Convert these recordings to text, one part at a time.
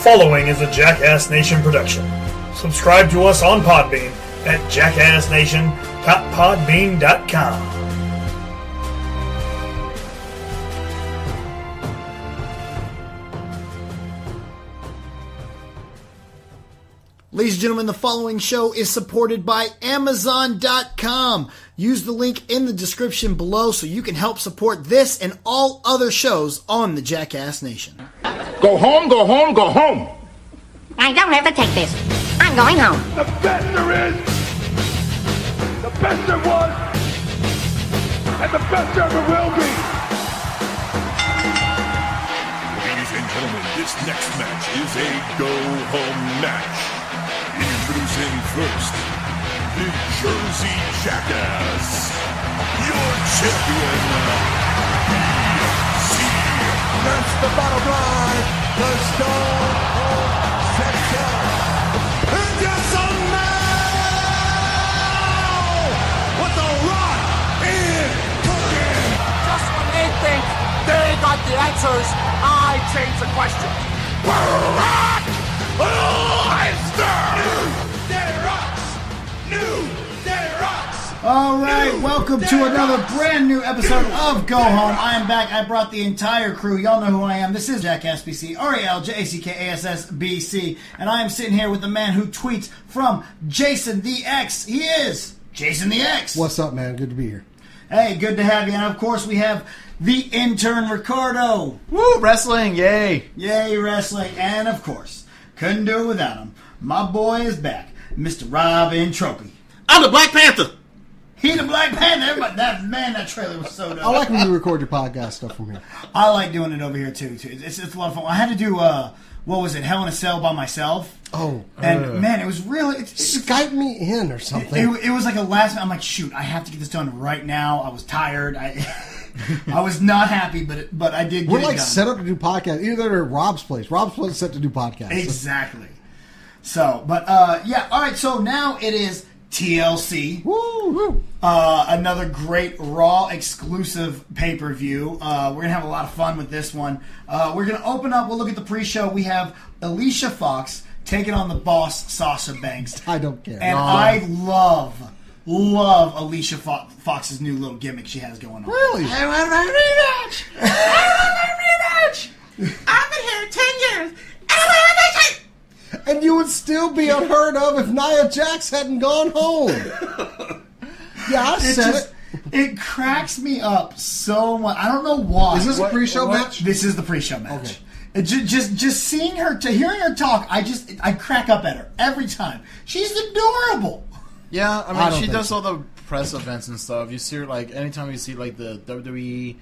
following is a Jackass Nation production. Subscribe to us on Podbean at jackassnation.podbean.com. Ladies and gentlemen, the following show is supported by Amazon.com. Use the link in the description below so you can help support this and all other shows on the Jackass Nation. Go home, go home, go home. I don't have to take this. I'm going home. The best there is, the best there was, and the best there ever will be. Ladies and gentlemen, this next match is a go-home match. Introducing first, the Jersey Jackass, your champion, BC. That's the bottom line. The Stone Cold Section. And just on now, with the Rock is cooking. Just when they think they got the answers, I change the question. Brock Lesnar! New Day Rocks. All right, welcome to another brand new episode of Go Home. I am back. I brought the entire crew. Y'all know who I am. This is Jackass BC, RELJACKASS BC, and I am sitting here with the man who tweets from Jason the X. He is Jason the X. What's up, man? Good to be here. Hey, good to have you. And of course, we have the intern Ricardo. Woo, wrestling, yay. Yay, wrestling. And of course, couldn't do it without him. My boy is back, Mr. Rob Ntropi. I'm the Black Panther. He the Black Panther. Everybody, that trailer was so dope. I like when you record your podcast stuff from here. I like doing it over here too. It's a lot of fun. I had to do what was it, Hell in a Cell by myself. Oh, and man, it was really Skype me in or something. It was like a last minute. I'm like, shoot, I have to get this done right now. I was tired. I was not happy, but I did. We're get like it done. set up to do podcasts. Either at Rob's place. Rob's place is set to do podcasts. Exactly. So, but yeah. All right. So now it is TLC. Woo! Another great Raw exclusive pay-per-view. We're going to have a lot of fun with this one. We're going to open up. We'll look at the pre-show. We have Alicia Fox taking on the boss, Sasha Banks. I don't care. And I love Alicia Fox's new little gimmick she has going on. Really? I want my rematch. I've been here 10 years. And you would still be unheard of if Nia Jax hadn't gone home. Yeah, I said it. It cracks me up so much. I don't know why. Is this a pre-show match? This is the pre-show match. Okay. Just seeing her, hearing her talk, I crack up at her every time. She's adorable. Yeah, I I mean, don't she think does so. all the press events and stuff. You see her, like, anytime you see, like, the WWE,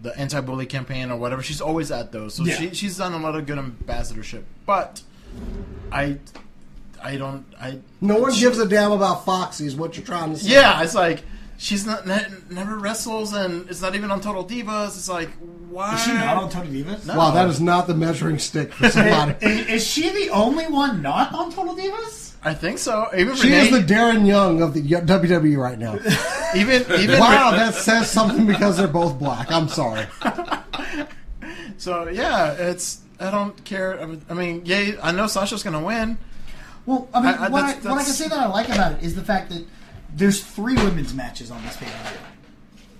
the anti-bully campaign or whatever, she's always at those. So yeah. she's done a lot of good ambassadorship. But no one gives a damn about Foxy is what you're trying to say. Yeah, it's like she's never wrestles, and it's not even on Total Divas. It's like, why? Is she not on Total Divas? No. Wow, that is not the measuring stick for somebody. Is she the only one not on Total Divas? I think so. Even She Renee, is the Darren Young of the WWE right now. even Wow, that says something because they're both black. I'm sorry. So yeah, I don't care. I mean, yeah, I know Sasha's gonna win. Well, I mean, what I that's- can say that I like about it is the fact that there's 3 women's matches on this pay-per-view.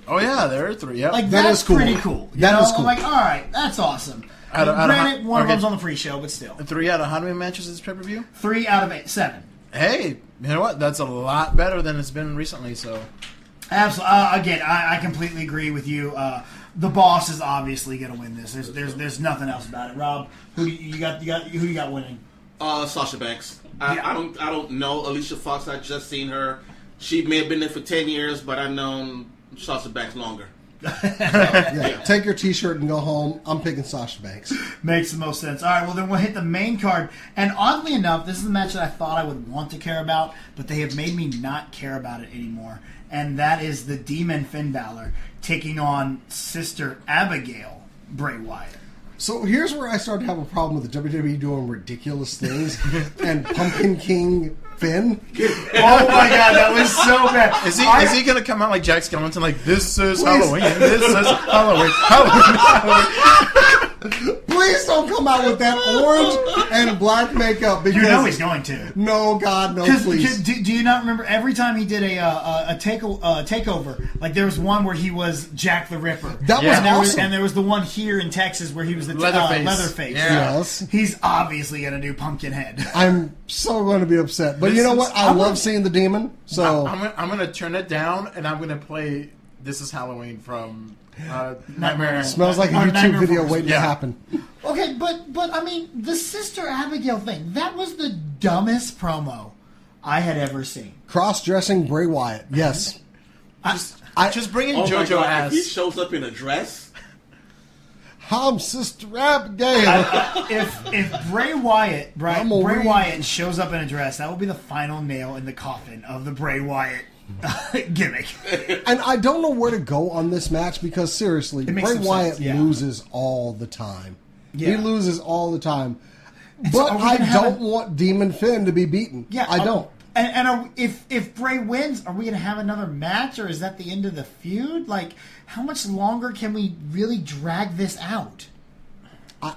Oh yeah, there are 3. Yep. Like, That that's is cool. pretty cool. That is cool. I'm like, all right, that's awesome. Granted, one of them's on the pre-show, but still. 3 out of how many matches is this pay-per-view? 3 out of 7. Hey, you know what? That's a lot better than it's been recently. So, Absolutely. Again, I completely agree with you. The boss is obviously going to win this. There's nothing else about it. Rob, who you got winning? Sasha Banks. I don't know Alicia Fox. I just seen her. She may have been there for 10 years, but I've known Sasha Banks longer. Yeah, take your T-shirt and go home. I'm picking Sasha Banks. Makes the most sense. All right, well, then we'll hit the main card. And oddly enough, this is a match that I thought I would want to care about, but they have made me not care about it anymore. And that is the Demon Finn Balor taking on Sister Abigail Bray Wyatt. So here's where I started to have a problem with the WWE doing ridiculous things and Pumpkin King Finn. Oh my god, that was so bad. is he gonna come out like Jack Skellington? Like, this is Halloween. This is Halloween. Halloween. Please don't come out with that orange and black makeup. Because You know he's going to. No, God, no, please. Do you not remember every time he did a takeover? Like there was one where he was Jack the Ripper. That was awesome. And there was the one here in Texas where he was the Leatherface. Yeah. Yes. He's obviously going to do Pumpkinhead. I'm so going to be upset. But you know what? I love seeing the demon. So I'm going to turn it down and I'm going to play This Is Halloween from Nightmare. Smells like a YouTube video waiting to happen. Okay, but I mean, the Sister Abigail thing, that was the dumbest promo I had ever seen. Cross-dressing Bray Wyatt. Yes. Just bring in Oh my JoJo God, ass. if he shows up in a dress. I'm Sister Abigail. If Bray Wyatt, Bray Wyatt shows up in a dress, that will be the final nail in the coffin of the Bray Wyatt gimmick. And I don't know where to go on this match because seriously, Bray Wyatt loses all the time. Yeah. He loses all the time. But I don't want Demon Finn to be beaten. Yeah, I don't. And if Bray wins, are we going to have another match, or is that the end of the feud? Like, how much longer can we really drag this out? I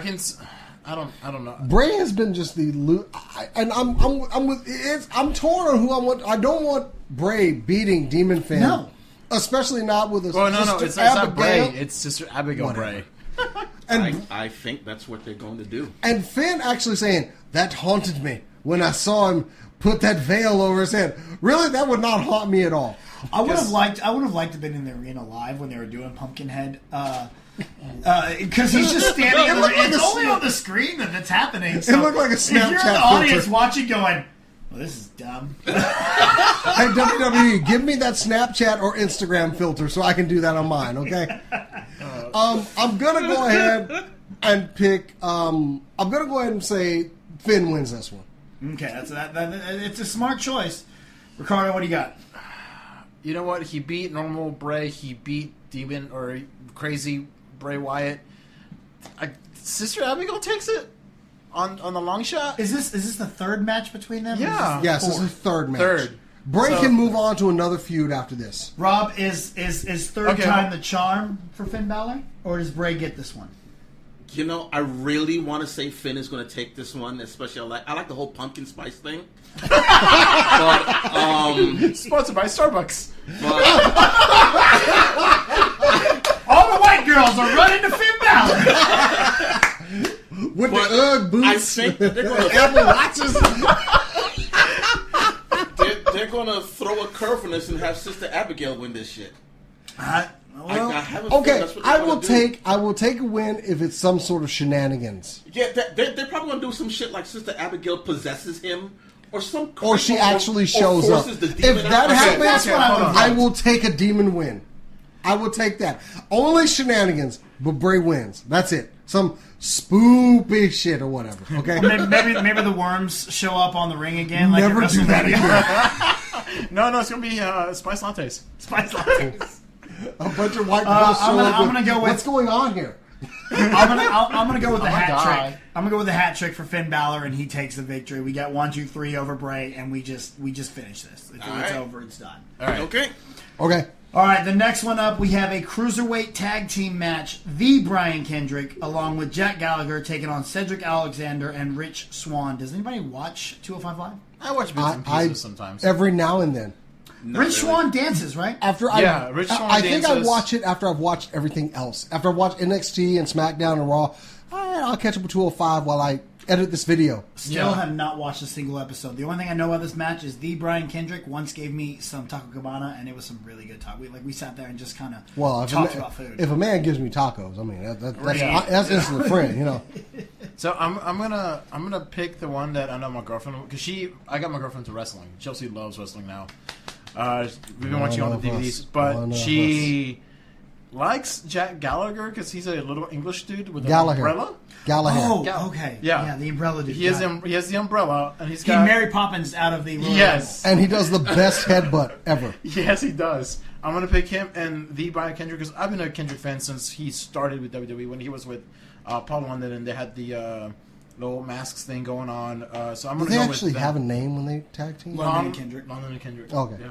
don't know. Bray has been just and I'm torn on who I want. I don't want Bray beating Demon Finn. No, especially not with a. Well, no, it's not Bray. It's Sister Abigail Bray. And I think that's what they're going to do. And Finn actually saying that haunted me when I saw him put that veil over his head. Really, that would not haunt me at all. I would have liked to have been in the arena live when they were doing Pumpkinhead. Because he's just standing there. It's only on the screen that's happening. So it looked like a Snapchat if you're in the audience watching going, well, this is dumb. Hey, WWE, give me that Snapchat or Instagram filter so I can do that on mine, okay? I'm going to go ahead and pick... I'm going to go ahead and say Finn wins this one. Okay, it's a smart choice. Ricardo, what do you got? You know what? He beat normal Bray. He beat Demon or Crazy Bray Wyatt. Sister Abigail takes it on the long shot. Is this the third match between them? Yeah. Yes, this is the third match. Third. Bray can move on to another feud after this. Rob, is third time the charm for Finn Balor, or does Bray get this one? You know, I really want to say Finn is going to take this one, especially I like the whole pumpkin spice thing. But, sponsored by Starbucks. All the white girls are running to Finn Balor. With the Ugg boots. I think that they're going to Apple Watches. they're going to throw a curve on this and have Sister Abigail win this shit. I have a feeling that's what they're gonna do. I will take a win if it's some sort of shenanigans. Yeah, they're probably going to do some shit like Sister Abigail possesses him. Or some or she actually shows up. If that happens, I will take a demon win. I will take that. Only shenanigans, but Bray wins. That's it. Some spoopy shit or whatever. Okay. maybe the worms show up on the ring again. Like Never do that again. No, it's gonna be spice lattes. Spice lattes. A bunch of white girls. I'm gonna go with what's going on here. I'm gonna go with the hat trick. I'm gonna go with the hat trick for Finn Balor, and he takes the victory. We got 1, 2, 3 over Bray, and we just finish this. It's over. It's done. All right. Okay. All right. The next one up, we have a cruiserweight tag team match. The Brian Kendrick, along with Jack Gallagher, taking on Cedric Alexander and Rich Swann. Does anybody watch 205 Live? I watch bits and pieces sometimes. Every now and then. Rich Swann dances, right? Rich Swann I think I watch it after I've watched everything else. After I watch NXT and SmackDown and Raw, I'll catch up with 205 while I edit this video. Still have not watched a single episode. The only thing I know about this match is the Brian Kendrick once gave me some taco cabana, and it was some really good talk. We sat there and just kind of talked about food. If a man gives me tacos, I mean that's instant friend, you know. So I'm gonna pick the one that I know my girlfriend because I got my girlfriend to wrestling. Chelsea loves wrestling now. We've been watching all the DVDs, but she likes Jack Gallagher because he's a little English dude with an umbrella. Gallagher. Oh, okay. Yeah, the umbrella dude. He has the umbrella, and he's got Mary Poppins out of the yes, and he does the best headbutt ever. Yes, he does. I'm gonna pick him and the Brian Kendrick because I've been a Kendrick fan since he started with WWE when he was with Paul London, and they had the little masks thing going on. So I'm gonna. Do they actually have a name when they tag team? London and Kendrick. Okay. Yeah.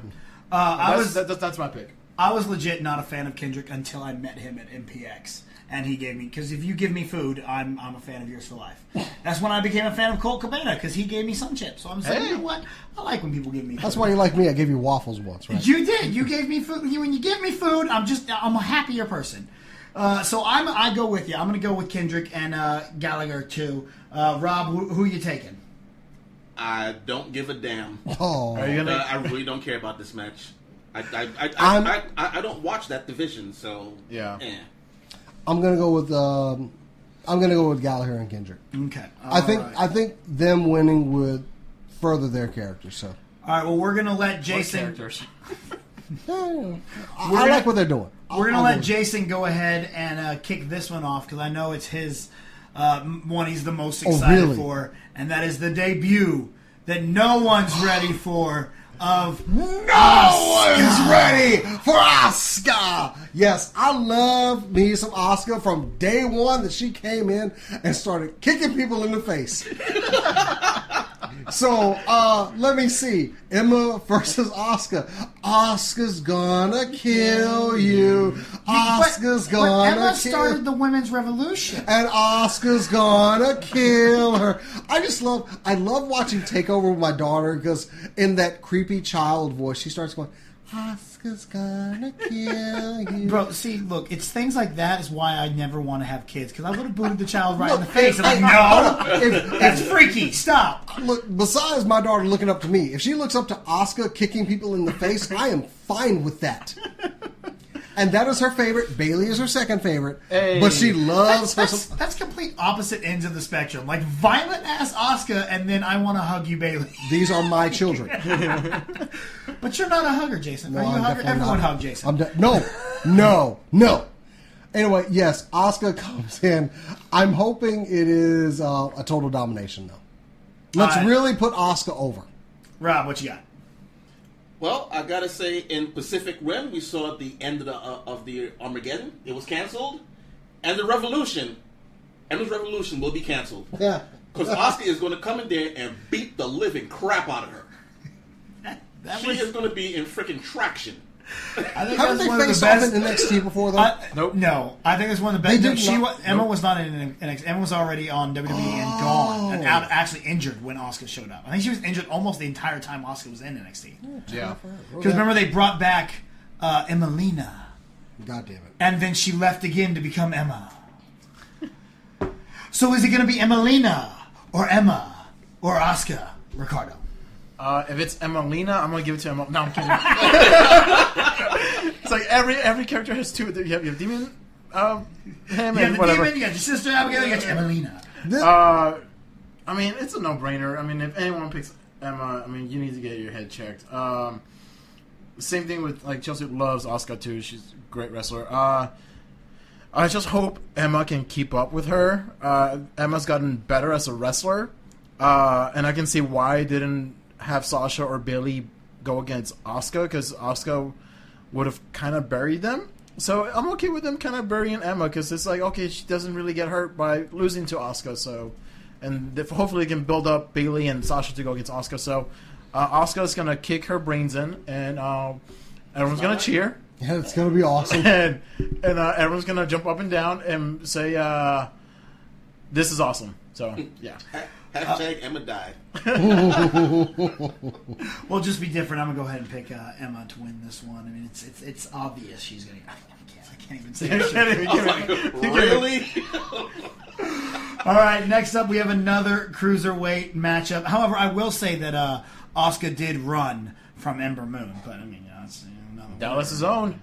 That's my pick. I was legit not a fan of Kendrick until I met him at MPX. and he gave me, because if you give me food, I'm a fan of yours for life. That's when I became a fan of Colt Cabana, because he gave me sun chips. So I'm saying, you know what? I like when people give me food. That's why you like me. I gave you waffles once, right? You did. You gave me food. When you give me food, I'm a happier person. So I go with you. I'm going to go with Kendrick and Gallagher too. Rob, who you taking? I don't give a damn. Oh, Are you gonna? I really don't care about this match. I don't watch that division, so Yeah. I'm gonna go with Gallagher and Kendrick. Okay. I think them winning would further their characters. So All right. Well, we're going to let What Jason. characters? I like what they're doing. We're going to let Jason go ahead and kick this one off because I know it's his one he's the most excited really? for, and that is the debut that no one's ready for of No one's ready for Asuka. Yes, I love me some Asuka from day one that she came in and started kicking people in the face. So, let me see. Emma versus Asuka. Asuka's gonna kill you. Asuka's But gonna Emma kill started the women's revolution. and Asuka's gonna kill her. I love watching Takeover with my daughter because in that creepy child voice, she starts going, Asuka's gonna kill you. Bro, see, look, it's things like that is why I never want to have kids, because I would have booted the child right in the face. And I'm like, no, that's freaky. Stop. Look, besides my daughter looking up to me, if she looks up to Asuka kicking people in the face, I am fine with that. And that is her favorite. Bailey is her second favorite. Hey. But she loves her. That's complete opposite ends of the spectrum. Like violent ass Asuka, and then I want to hug you, Bailey. These are my children. But you're not a hugger, Jason. No, Are you I'm a hugger? definitely Everyone not. hug Jason. No. Anyway, yes, Asuka comes in. I'm hoping it is a total domination, though. Let's really put Asuka over. Rob, what you got? Well, I gotta say, in Pacific Rim, we saw at the end of the Armageddon. It was canceled, and the Revolution, Emma's Revolution, will be canceled Yeah. because Asuka is going to come in there and beat the living crap out of her. She is going to be in freaking traction. I think Haven't that's they one of the faced off best. in NXT before, though? Nope. No, I think it's one of the best. They did Emma was not in NXT. Emma was already on WWE and gone, and out actually injured when Asuka showed up. I think she was injured almost the entire time Asuka was in NXT. Yeah. Because remember they brought back Emelina, God damn it. and then she left again to become Emma. So is it going to be Emelina or Emma or Asuka, Ricardo? If it's Emelina, I'm gonna give it to Emma. No, I'm kidding. It's like every character has two. You have Demon, him, You got and the whatever. demon, you got your sister Abigail, you got your Emelina. I mean, it's a no-brainer. I mean, if anyone picks Emma, I mean, you need to get your head checked. Same thing with, like, Chelsea loves Asuka, too. She's a great wrestler. I just hope Emma can keep up with her. Emma's gotten better as a wrestler, and I can see why I didn't have Sasha or Bailey go against Asuka, because Asuka would have kind of buried them. So I'm okay with them kind of burying Emma, because it's like, okay, she doesn't really get hurt by losing to Asuka, so... And hopefully can build up Bailey and Sasha to go against Asuka. So Asuka's going to kick her brains in, and everyone's going to cheer. Yeah, it's going to be awesome. And everyone's going to jump up and down and say, this is awesome. So, yeah. Hashtag Emma died. We'll just be different. I'm gonna go ahead and pick Emma to win this one. I mean, it's obvious she's gonna. I can't even say it. Really? All right. Next up, we have another cruiserweight matchup. However, I will say that Asuka did run from Ember Moon, but I mean, it's another Dallas's own.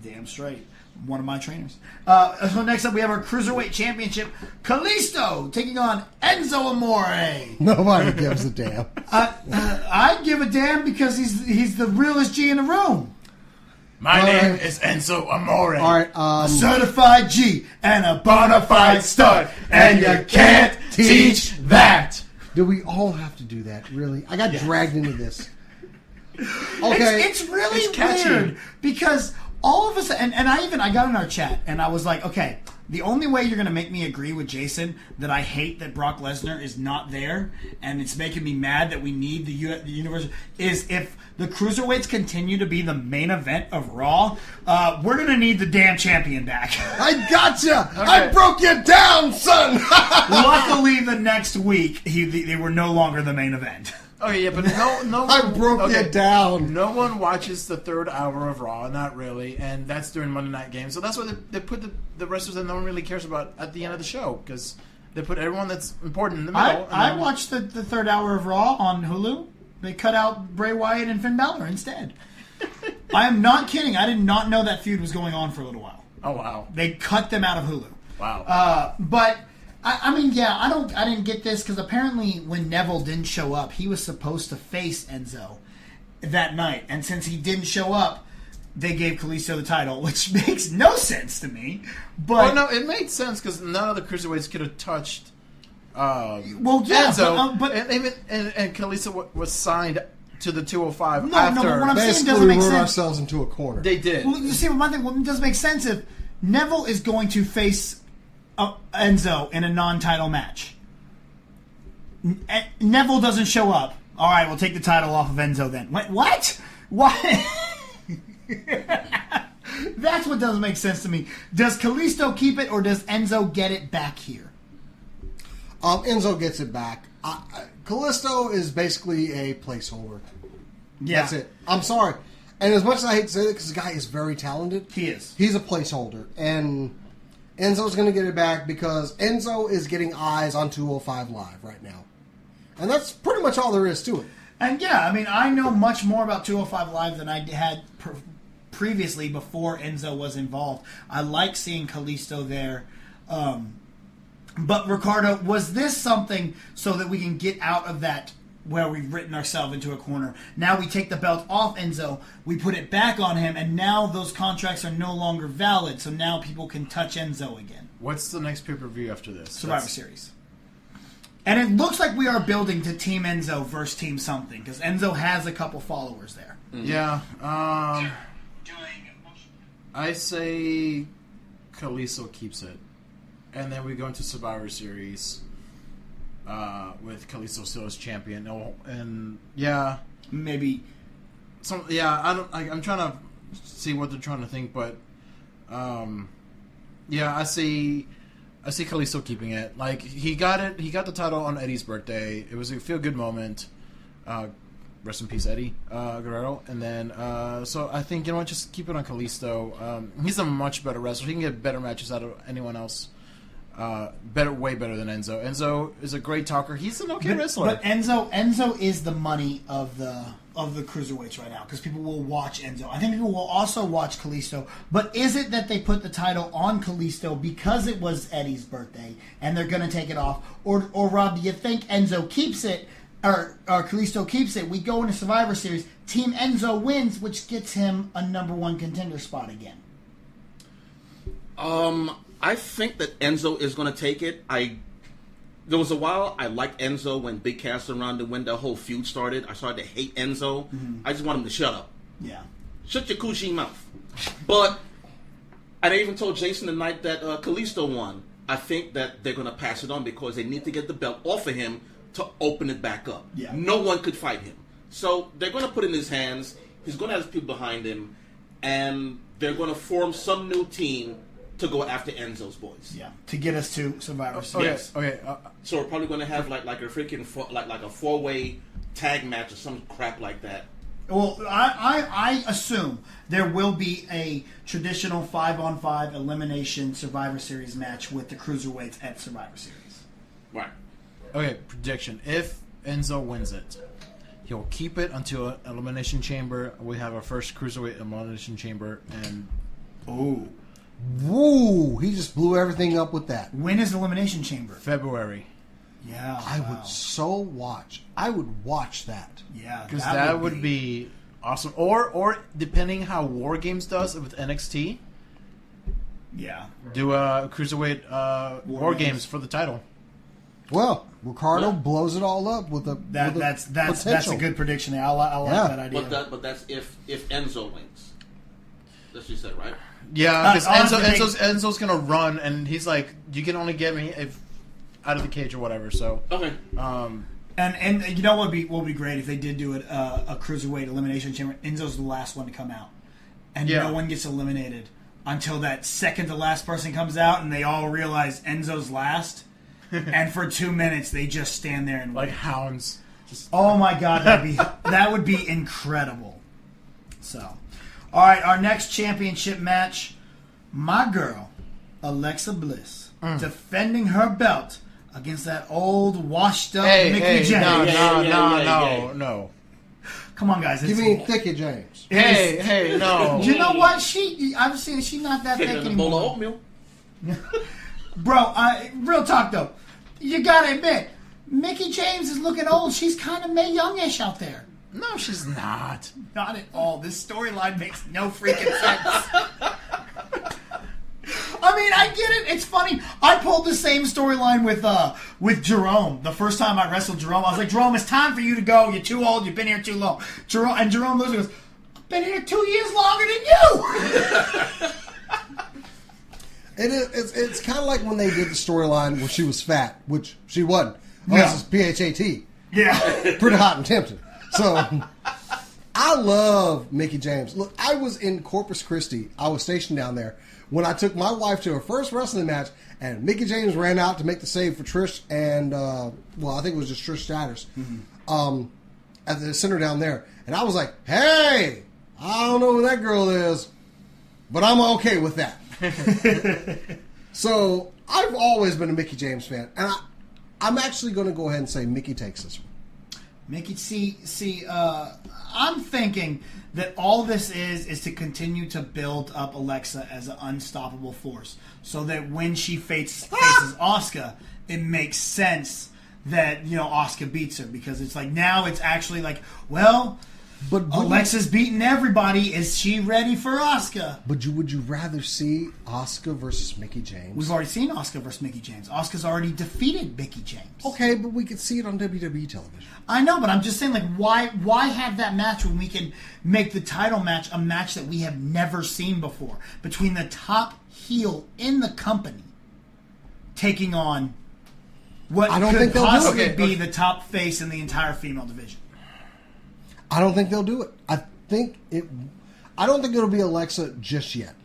Damn straight. One of my trainers. So next up, we have our Cruiserweight Championship. Kalisto taking on Enzo Amore. Nobody gives a damn. I give a damn because he's the realest G in the room. My name is Enzo Amore. All right. A certified G and a bona fide stud, and you can't teach that. Do we all have to do that? Really? I got dragged into this. Okay. It's really It's catchy. weird because all of a sudden, and I got in our chat, and I was like, okay, the only way you're going to make me agree with Jason that I hate that Brock Lesnar is not there, and it's making me mad that we need the universe, is if the Cruiserweights continue to be the main event of Raw, we're going to need the damn champion back. I gotcha! Okay. I broke you down, son! Luckily, the next week, they were no longer the main event. Okay, yeah, but no one... I broke it down. No one watches the third hour of Raw, not really, and that's during Monday Night Games. So that's why they put the wrestlers that no one really cares about at the end of the show, because they put everyone that's important in the middle. I watched the third hour of Raw on Hulu. They cut out Bray Wyatt and Finn Balor instead. I am not kidding. I did not know that feud was going on for a little while. Oh, wow. They cut them out of Hulu. Wow. But... I mean, yeah, I didn't get this because apparently when Neville didn't show up, he was supposed to face Enzo that night, and since he didn't show up, they gave Kalisto the title, which makes no sense to me. But no, it made sense because none of the cruiserweights could have touched. Enzo, but and Kalisto was signed to the 205 No, after. but what I'm saying basically doesn't make run sense. ourselves into a corner. They did. Well, you see, one thing what doesn't make sense if Neville is going to face Enzo in a non-title match. Neville doesn't show up. All right, we'll take the title off of Enzo then. What? Why? That's what doesn't make sense to me. Does Kalisto keep it or does Enzo get it back here? Enzo gets it back. Kalisto is basically a placeholder. Yeah. That's it. I'm sorry. And as much as I hate to say that because the guy is very talented. He is. He's a placeholder. And Enzo's going to get it back because Enzo is getting eyes on 205 Live right now. And that's pretty much all there is to it. And yeah, I mean, I know much more about 205 Live than I had previously before Enzo was involved. I like seeing Kalisto there. But Ricardo, was this something so that we can get out of that where we've written ourselves into a corner? Now we take the belt off Enzo, we put it back on him, and now those contracts are no longer valid, so now people can touch Enzo again. What's the next pay-per-view after this? Survivor Series. And it looks like we are building to Team Enzo versus Team something, because Enzo has a couple followers there. Mm-hmm. Yeah. I say Kalisto keeps it. And then we go into Survivor Series with Kalisto still as champion. And yeah, maybe some. Yeah, I'm trying to see what they're trying to think, but yeah, I see Kalisto keeping it. Like he got it. He got the title on Eddie's birthday. It was a feel good moment. Rest in peace, Eddie Guerrero. And then, so I think, you know what, just keep it on Kalisto. He's a much better wrestler. He can get better matches out of anyone else. Way better than Enzo. Enzo is a great talker. He's an okay wrestler. But Enzo is the money of the cruiserweights right now because people will watch Enzo. I think people will also watch Kalisto. But is it that they put the title on Kalisto because it was Eddie's birthday and they're going to take it off? Or Rob, do you think Enzo keeps it? Or Kalisto keeps it? We go into Survivor Series. Team Enzo wins, which gets him a number one contender spot again. I think that Enzo is going to take it. There was a while I liked Enzo when Big Cass around when the whole feud started. I started to hate Enzo. Mm-hmm. I just want him to shut up. Yeah. Shut your coochie mouth. But I even told Jason the night that Kalisto won. I think that they're going to pass it on because they need to get the belt off of him to open it back up. Yeah. No one could fight him. So they're going to put it in his hands. He's going to have people behind him. And they're going to form some new team to go after Enzo's boys. Yeah, to get us to Survivor Series. Okay. So we're probably going to have like a freaking like a 4-way tag match or some crap like that. Well, I assume there will be a traditional 5-on-5 elimination Survivor Series match with the cruiserweights at Survivor Series. Right. Okay, prediction. If Enzo wins it, he'll keep it until Elimination Chamber. We have our first cruiserweight Elimination Chamber, and Woo! He just blew everything up with that. When is Elimination Chamber? February. Yeah, I would so watch. I would watch that. Yeah, because that would be awesome. Or depending how War Games does with NXT. Yeah. Do a cruiserweight War Games for the title. Well, Ricardo blows it all up with a that's a good prediction. I like that idea. But that's if Enzo wins. that she said, right? Yeah, because honestly, Enzo's gonna run, and he's like, "You can only get me if out of the cage or whatever." So Okay. And you know what would be great if they did do it a cruiserweight elimination chamber. Enzo's the last one to come out, and no one gets eliminated until that second to last person comes out, and they all realize Enzo's last. And for 2 minutes, they just stand there and like wait. hounds. Oh my God, that would be incredible. So, all right, our next championship match, my girl Alexa Bliss defending her belt against that old washed up Mickey James. No. Come on, guys. You mean Thicky James? Hey, no. You know what? I've seen she's not that thick Thicker than a bowl of anymore. oatmeal. Bro, real talk though, you gotta admit, Mickey James is looking old. She's kind of Mae Youngish out there. No, she's not. Not at all. This storyline makes no freaking sense. I mean, I get it. It's funny. I pulled the same storyline with Jerome. The first time I wrestled Jerome, I was like, Jerome, it's time for you to go. You're too old. You've been here too long. Jerome looks and goes, I've been here 2 years longer than you. It's kind of like when they did the storyline where she was fat, which she wasn't. Yeah. This is PHAT. Yeah. Pretty hot and tempting. So, I love Mickey James. Look, I was in Corpus Christi. I was stationed down there when I took my wife to her first wrestling match, and Mickey James ran out to make the save for Trish and, I think it was just Trish Stratus at the center down there. And I was like, hey, I don't know who that girl is, but I'm okay with that. So, I've always been a Mickey James fan, and I'm actually going to go ahead and say Mickey takes this one. Mickey, I'm thinking that all this is to continue to build up Alexa as an unstoppable force, so that when she faces Asuka, it makes sense that Asuka beats her, because it's like now it's actually like, well, but Alexa's beating everybody. Is she ready for Asuka? But would you rather see Asuka versus Mickey James? We've already seen Asuka versus Mickey James. Asuka's already defeated Mickey James. Okay, but we could see it on WWE television. I know, but I'm just saying, like, why have that match when we can make the title match a match that we have never seen before between the top heel in the company taking on what could possibly be the top face in the entire female division? I don't think they'll do it. I don't think it'll be Alexa just yet.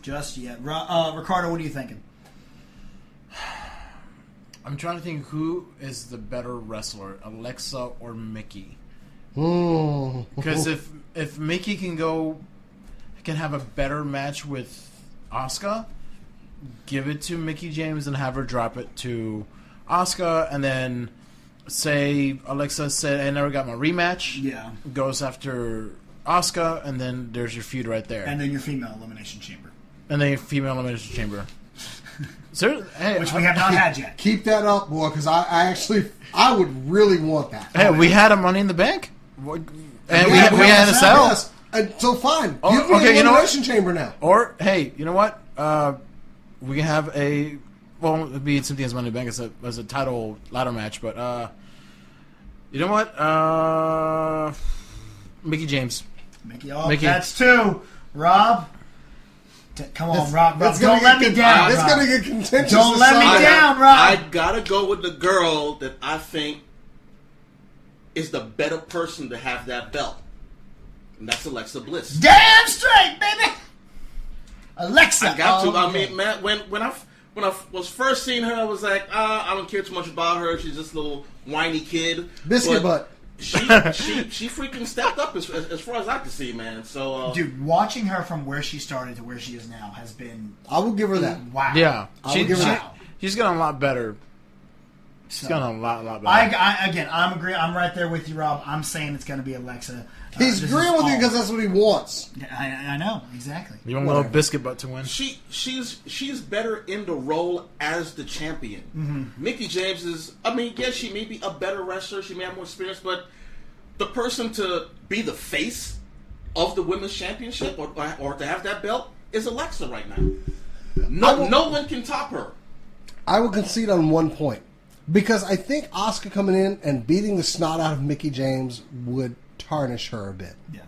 Just yet. Ricardo, what are you thinking? I'm trying to think who is the better wrestler, Alexa or Mickey. Because if Mickey can have a better match with Asuka, give it to Mickey James and have her drop it to Asuka, and then say Alexa said, I never got my rematch. Yeah. Goes after Asuka, and then there's your feud right there. And then your female elimination chamber. Which we have not had yet. Keep that up, boy, because I would really want that. Hey, we had a Money in the Bank, and we had a sell. Yes. So fine, give me okay, an elimination chamber now. Or hey, you know what? We can have it'd be something as Money in the Bank as a title ladder match, but you know what? Mickey James. Mickey. That's two. Rob. Come on, Rob. Don't let me down. It's going to get contentious. Don't let me down, Rob. I gotta go with the girl that I think is the better person to have that belt, and that's Alexa Bliss. Damn straight, baby. Alexa. I got to. I mean, man, when I was first seeing her, I was like, I don't care too much about her. She's just a little whiny kid. Biscuit butt. She freaking stepped up as far as I can see, man. So, dude, watching her from where she started to where she is now has been. I will give her that. Wow. Yeah, She's gotten a lot better. She's gotten a lot better. I'm agreeing. I'm right there with you, Rob. I'm saying it's going to be Alexa. He's agreeing with you because that's what he wants. I know exactly. You want a little biscuit butt to win? She's better in the role as the champion. Mm-hmm. Mickey James is. I mean, yes, she may be a better wrestler. She may have more experience, but the person to be the face of the women's championship or to have that belt is Alexa right now. No one can top her. I will concede on one point because I think Asuka coming in and beating the snot out of Mickey James would tarnish her a bit. Yeah.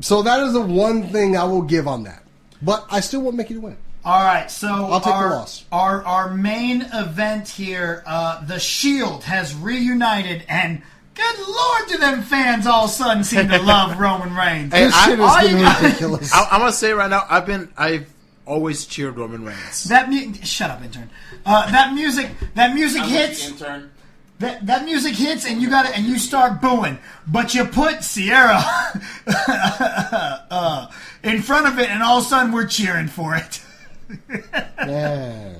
So that is the one thing I will give on that. But I still want Mickey to win. All right, so I'll take the loss. Our main event here, the Shield has reunited, and good Lord, do them fans all of a sudden seem to love Roman Reigns. This shit is getting ridiculous. I'm gonna say right now, I've always cheered Roman Reigns. Shut up, intern. That music hits. Intern. That music hits, and you start booing, but you put Sierra in front of it, and all of a sudden we're cheering for it. Yeah.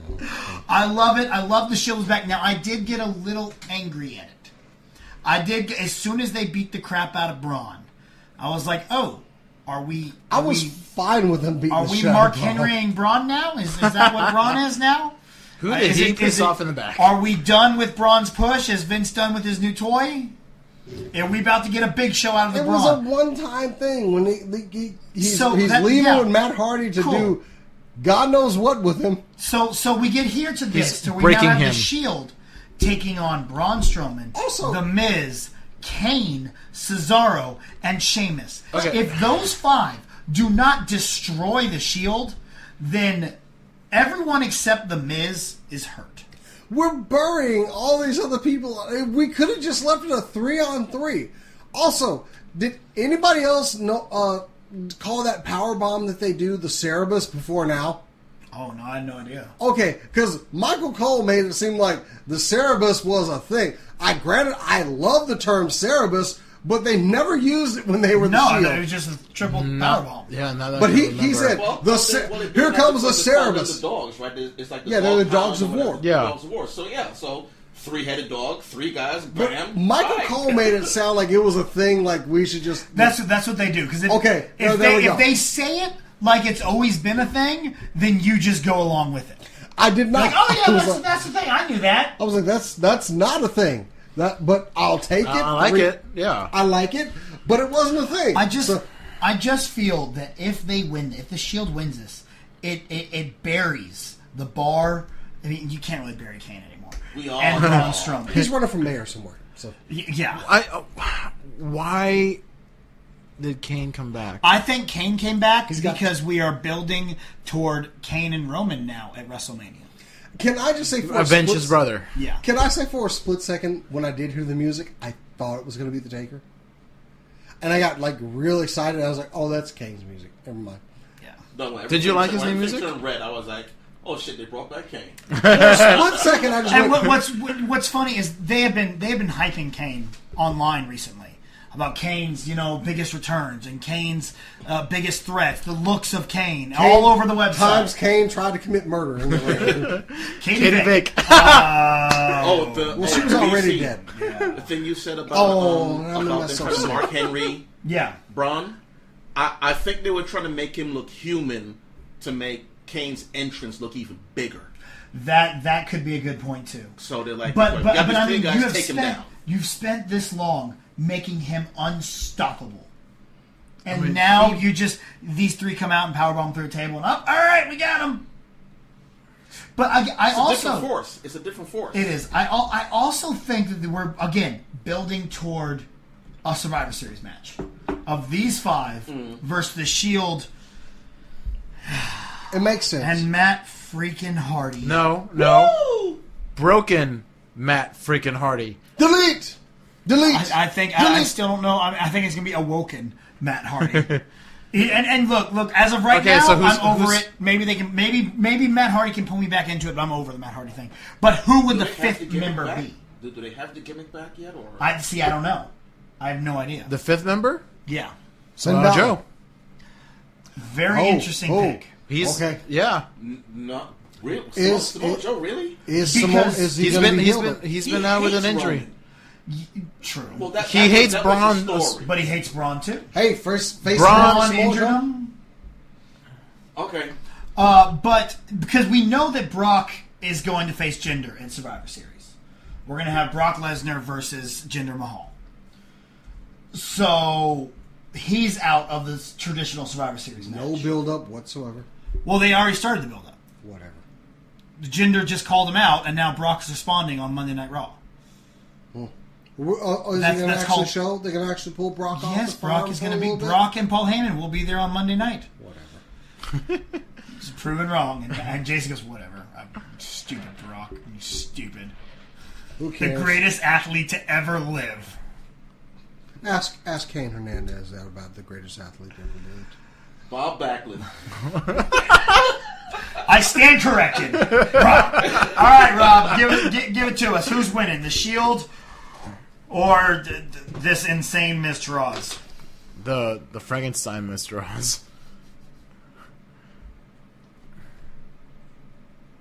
I love it. I love the Shield's back. Now, I did get a little angry at it. As soon as they beat the crap out of Braun, I was like, oh, are we... I was fine with them beating Are the we shit Mark out of Braun. Henrying Braun now? Is that what Braun is now? Who did he piss off in the back? Are we done with Braun's push? Is Vince done with his new toy? Are we about to get a big show out of the Braun? It was a one-time thing when he's leaving with Matt Hardy to do God knows what with him. So we get here to this. So we breaking now have him. the Shield taking on Braun Strowman, Also, The Miz, Kane, Cesaro, and Sheamus. Okay. If those 5 do not destroy the Shield, then everyone except The Miz is hurt. we're burying all these other people. We could have just left it a 3-on-3. Also, did anybody else call that power bomb that they do the Cerebus before now? Oh, no, I had no idea. Okay, because Michael Cole made it seem like the Cerebus was a thing. I love the term Cerebus, but they never used it when they were the Shield. No, it was just a triple power bomb. Yeah, now that But I he remember. said, here comes the Cerebus. The dogs, right? It's like Yeah, they're the dogs of war. Yeah. Dogs of war. So 3-headed dog, 3 guys, bam. But Michael bye. Cole made it sound like it was a thing, like we should just... That's what they do. Because if they say it like it's always been a thing, then you just go along with it. I did not... Like, oh I yeah, was that's the thing. I knew that. I was like, that's not a thing. But I'll take it. I like it. Yeah. I like it, but it wasn't a thing. I just feel that if they win, if the Shield wins this, it buries the bar. I mean, you can't really bury Kane anymore. We all and know. Braun Strowman. He's running for mayor somewhere. So Yeah. Why did Kane come back? I think Kane came back because we are building toward Kane and Roman now at WrestleMania. can I just say for Avenge his brother. Yeah. Can I say for a split second when I did hear the music, I thought it was going to be the Taker, and I got like real excited. I was like, "Oh, that's Kane's music." Never mind. Yeah. No, Did you like his new music? When red, I was like, oh shit, they brought back Kane. For a split second, I just And went, what's funny is they have been hyping Kane online recently about Kane's biggest returns and Kane's biggest threats, the looks of Kane all over the website. Times Kane tried to commit murder in the ring. Katie Vick. Well, she was already BC. dead. The thing you said about that's so them trying to sad. Mark Henry, Yeah. Braun, I think they were trying to make him look human to make Kane's entrance look even bigger. That could be a good point too. So they're like, But I mean, guys take him down. you've spent this long making him unstoppable, and now these 3 come out and powerbomb through a table and all right, we got him. But It's a different force. It's a different force. It is. I also think that we're again building toward a Survivor Series match of these 5 versus the Shield It makes sense. and Matt freaking Hardy. No. Woo! Broken Matt freaking Hardy. Delete. I think I still don't know. I think it's gonna be awoken Matt Hardy. and look. As of right Okay, now, so I'm over who's- it. Maybe they can. Maybe Matt Hardy can pull me back into it. But I'm over the Matt Hardy thing. But who would Do the they have 5th the gimmick member back? be? Do they have the gimmick back yet? Or I don't know. I have no idea. The 5th member? Yeah, Joe. very interesting pick. He's Okay. Yeah. not real. Is Samoa it- Joe really? Is Because he gonna be he's healed? been out with an hates injury. Roman. True. Well, He hates that was the Braun. story. But he hates Braun too. Hey, first face Braun Samoa injured Joe? him. Okay. But because we know that Brock is going to face Jinder in Survivor Series, we're going to have Brock Lesnar versus Jinder Mahal. So he's out of the traditional Survivor Series match. No build up whatsoever. Well, they already started the build-up. Whatever. Jinder just called him out, and now Brock's responding on Monday Night Raw. Is he going to actually show? They're going to actually pull Brock off? Yes, Brock is going to be... Brock and Paul Heyman will be there on Monday night. Whatever. Just proven wrong. And Jason goes, whatever. Stupid Brock. You stupid. Who cares? The greatest athlete to ever live. Ask Kane Hernandez that about the greatest athlete ever lived. Bob Backlund. I stand corrected. Rob. All right, Rob, give it to us. Who's winning, the Shield or this insane Mr. Oz? The Frankenstein Mr. Oz.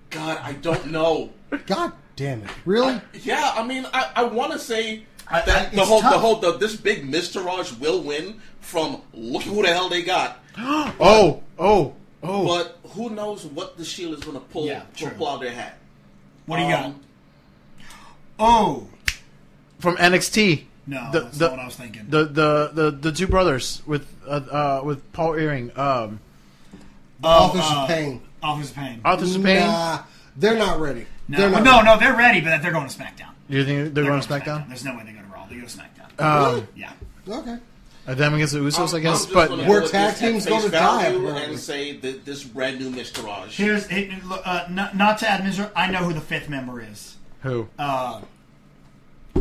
God, I don't know. God damn it! Really? I want to say that this big Mr. Oz will win from look who the hell they got. Oh. But who knows what the Shield is going to pull out their hat? What do you got? Oh, from NXT. No, that's not what I was thinking. The two brothers with Paul Earring. Authors of Pain. Authors of Pain. Authors of Pain. Nah, they're not ready. No, they're ready, but they're going to SmackDown. Do you think they're going to SmackDown? There's no way they go to Raw. They go to SmackDown. Really? Yeah. Okay. Them against the Usos, I guess. But where tag teams go to die and say that this brand new Mr. Oz. Here's not to add Mr. I know who the fifth member is. Who?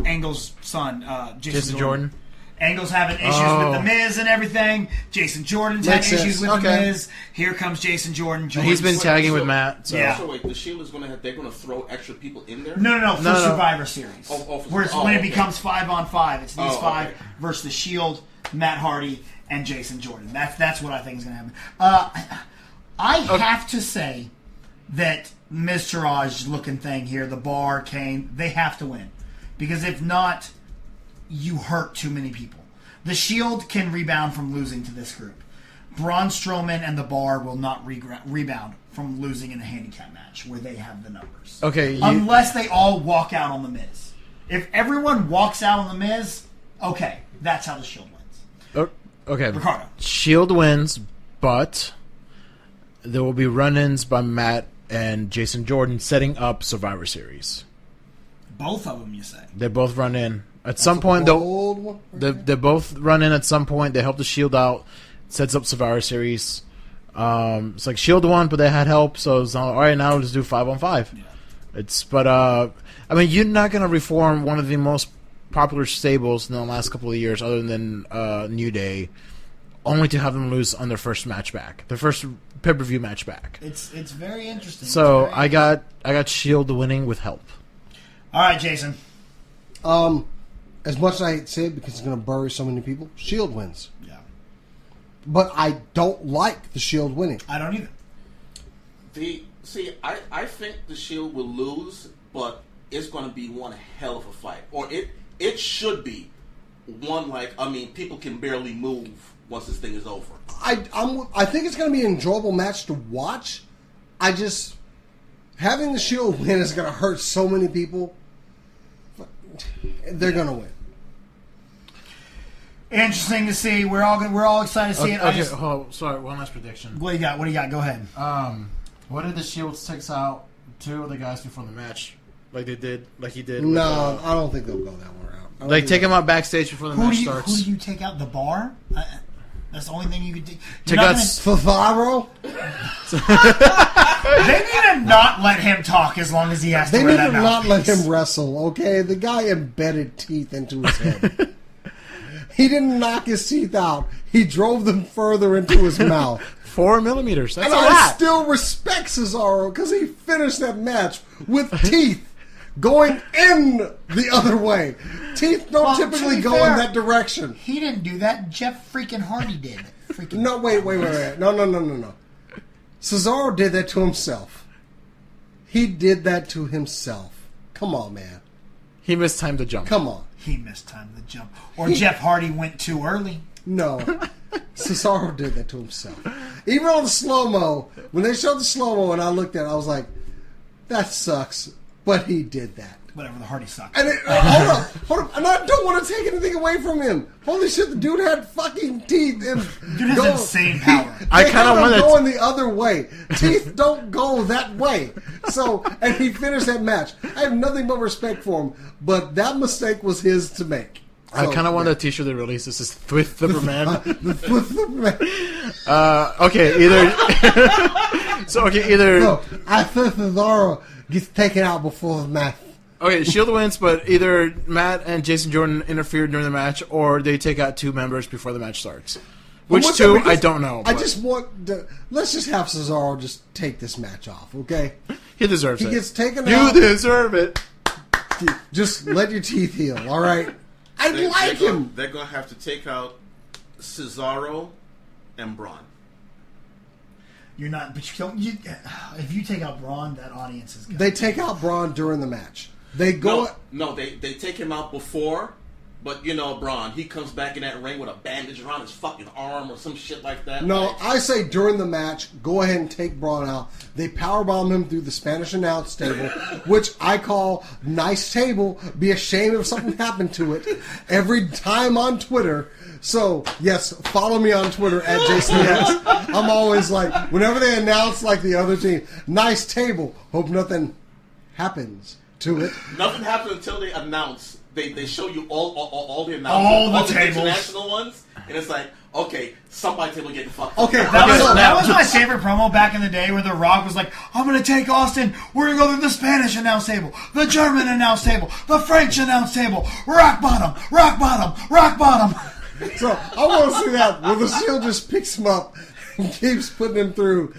Angle's son, Jason Jordan. Angle's having issues with The Miz and everything. Jason Jordan's had issues with The Miz. Here comes Jason Jordan. He's been tagging with Matt. So. Yeah. So wait, the Shield is they're going to throw extra people in there? No, for Survivor Series. When it becomes 5-on-5, it's these five versus the Shield, Matt Hardy, and Jason Jordan. That's what I think is going to happen. I have to say that Mr. Oz looking thing here, the Bar, Kane, they have to win. Because if not, you hurt too many people. The Shield can rebound from losing to this group. Braun Strowman and the Bar will not rebound from losing in a handicap match where they have the numbers. Okay. Unless they all walk out on The Miz. If everyone walks out on The Miz, okay, that's how the Shield wins. Okay. Ricardo. Shield wins, but there will be run-ins by Matt and Jason Jordan setting up Survivor Series. Both of them, you say? They both run in. At some point, they both run in at some point. They help the Shield out. Sets up Survivor Series. It's like Shield won, but they had help, so it's all right. Now let's do 5-on-5. Yeah. You're not gonna reform one of the most popular stables in the last couple of years, other than New Day, only to have them lose on their first match back, their first pay-per-view match back. It's very interesting. So I got Shield winning with help. All right, Jason. As much as I hate to say it because it's going to bury so many people, Shield wins. Yeah. But I don't like the Shield winning. I don't either. I think the Shield will lose, but it's going to be one hell of a fight. Or it should be one people can barely move once this thing is over. I think it's going to be an enjoyable match to watch. Having the Shield win is going to hurt so many people. They're going to win. Interesting to see. We're all excited to see it. Sorry, one last prediction. What do you got? Go ahead. What did the Shield takes out two of the guys before the match? Like he did? No, I don't think they'll go that one out. Take him out backstage before the match starts. Who do you take out? The Bar? That's the only thing you could do. Take out Favaro? They need to not let him talk as long as he has to wear that mouthpiece. They need to not let him wrestle, okay? The guy embedded teeth into his head. He didn't knock his teeth out. He drove them further into his mouth. 4 millimeters. That's and a I lot. still respect Cesaro because he finished that match with teeth going in the other way. Teeth don't typically go in that direction. He didn't do that. Jeff freaking Hardy did. No, wait. No. Cesaro did that to himself. He did that to himself. Come on, man. He mistimed the jump. Come on. He mistimed the jump. Or Jeff Hardy went too early. No. Cesaro did that to himself. Even on the slow-mo, when they showed the slow-mo and I looked at it, I was like, that sucks. But he did that. whatever, the Hardys suck. And hold up. And I don't want to take anything away from him. Holy shit, the dude had fucking teeth. And Dude has insane power. I kind of want going the other way. Teeth don't go that way. So, and he finished that match. I have nothing but respect for him, but that mistake was his to make. I kind of want a t-shirt they release. This is Thwith the Man. Either. No, I think Cesaro gets taken out before the match. Okay, Shield wins, but either Matt and Jason Jordan interfered during the match, or they take out 2 members before the match starts. Which two, I don't know. I just want to... Let's just have Cesaro just take this match off, okay? He deserves it. He gets taken out. You deserve it. Just let your teeth heal, all right? I like him. They're going to have to take out Cesaro and Braun. You're not, but you don't. If you take out Braun, that audience is. They take out Braun during the match. They go. No, they take him out before, but you know, Braun, he comes back in that ring with a bandage around his fucking arm or some shit like that. No, like, I say during the match, go ahead and take Braun out. They powerbomb him through the Spanish announce table, which I call nice table. Be ashamed if something happened to it every time on Twitter. So, yes, follow me on Twitter at JCS. I'm always like, whenever they announce like the other team, nice table, hope nothing happens to it. Nothing happens until they announce. They show you all the announcements, all the tables, international ones, and it's like, okay, somebody's table getting fucked. Okay, that was my favorite promo back in the day, where The Rock was like, "I'm going to take Austin. We're going to go through the Spanish announce table, the German announce table, the French announce table, rock bottom, rock bottom, rock bottom." So I want to see that where the Shield just picks him up and keeps putting him through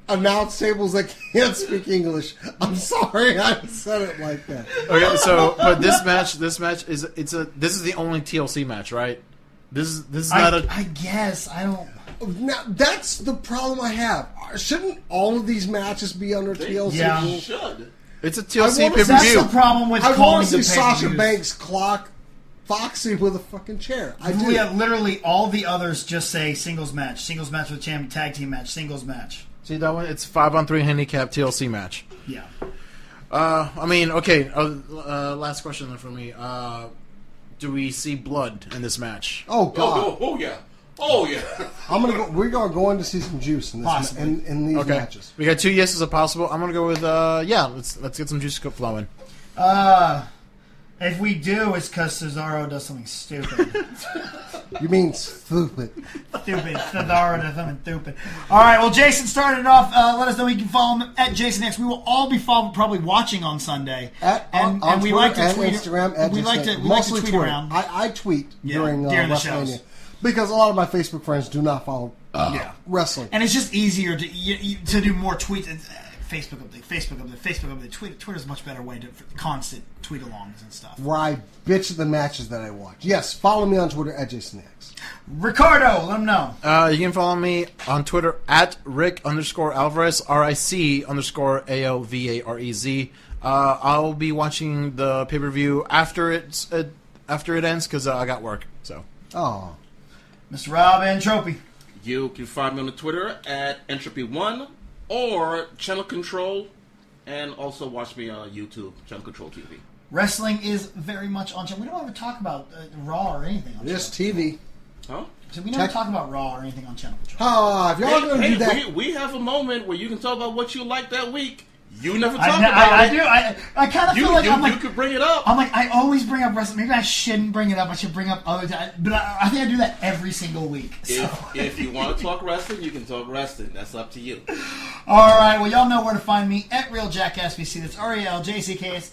announce tables that can't speak English. I'm sorry I said it like that. Okay, so but this match is this is the only TLC match, right? This is not I guess I don't. Now that's the problem I have. Shouldn't all of these matches be under TLC? Yeah. Should. It's a TLC pay per That's view. the problem with I calling want to the see Sasha pay-per-views. Banks clock Foxy with a fucking chair. I do. Yeah, literally all the others just say singles match with champion, tag team match, singles match. See that one? It's 5-on-3 handicap TLC match. Yeah. I mean, okay. Last question then for me. Do we see blood in this match? Oh god. Oh yeah. Oh yeah. We're gonna go in to see some juice in this in these matches. We got 2 yeses of possible. I'm gonna go with let's get some juice flowing. If we do, it's because Cesaro does something stupid. You mean stupid? Stupid. Cesaro does something stupid. All right. Well, Jason started off. Let us know you can follow him at JasonX. We will all be probably watching on Sunday. On we Twitter like to and tweet. Instagram. We like to tweet Twitter. around. I tweet during the WrestleMania shows. because a lot of my Facebook friends do not follow wrestling, and it's just easier to do more tweets. Facebook update. Twitter's a much better way to for constant tweet-alongs and stuff. where I bitch at the matches that I watch. Yes, follow me on Twitter at JasonX. Ricardo, let him know. You can follow me on Twitter at Rick_Alvarez, RIC_ALVAREZ. I'll be watching the pay-per-view after it ends because I got work. So. Oh, Mr. Rob Ntropi. You can find me on the Twitter at Entropy1 or Channel Control, and also watch me on YouTube, Channel Control TV. Wrestling is very much on channel. We don't ever talk about Raw or anything on just channel. TV. Huh? So we never talk about Raw or anything on Channel Control. If y'all gonna do that, we have a moment where you can talk about what you like that week. You never talk I about it. do. I kind of feel like you could bring it up. I'm like, I always bring up wrestling. Maybe I shouldn't bring it up. I should bring up other times. But I think I do that every single week. So. If you want to talk wrestling, you can talk wrestling. That's up to you. All right. Well, y'all know where to find me at Real Jackass BC. That's RELJCKS.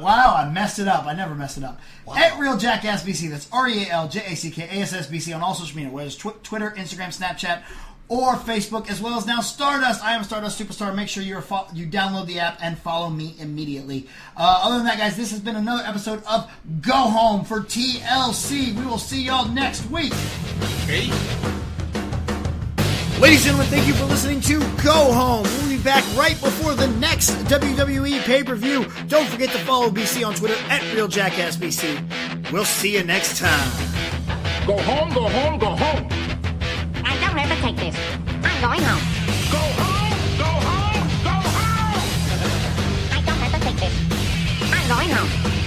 Wow, I messed it up. I never messed it up. Wow. At Real Jackass BC. That's RELJACKASSBC on all social media, whether it's Twitter, Instagram, Snapchat, or Facebook, as well as now Stardust. I am Stardust Superstar. Make sure you download the app and follow me immediately. Other than that, guys, this has been another episode of Go Home for TLC. We will see y'all next week. Hey. Ladies and gentlemen, thank you for listening to Go Home. We'll be back right before the next WWE pay-per-view. Don't forget to follow BC on Twitter at RealJackassBC. We'll see you next time. Go home, go home, go home. I don't have to take this. I'm going home. Go home, go home, go home. I don't have to take this. home.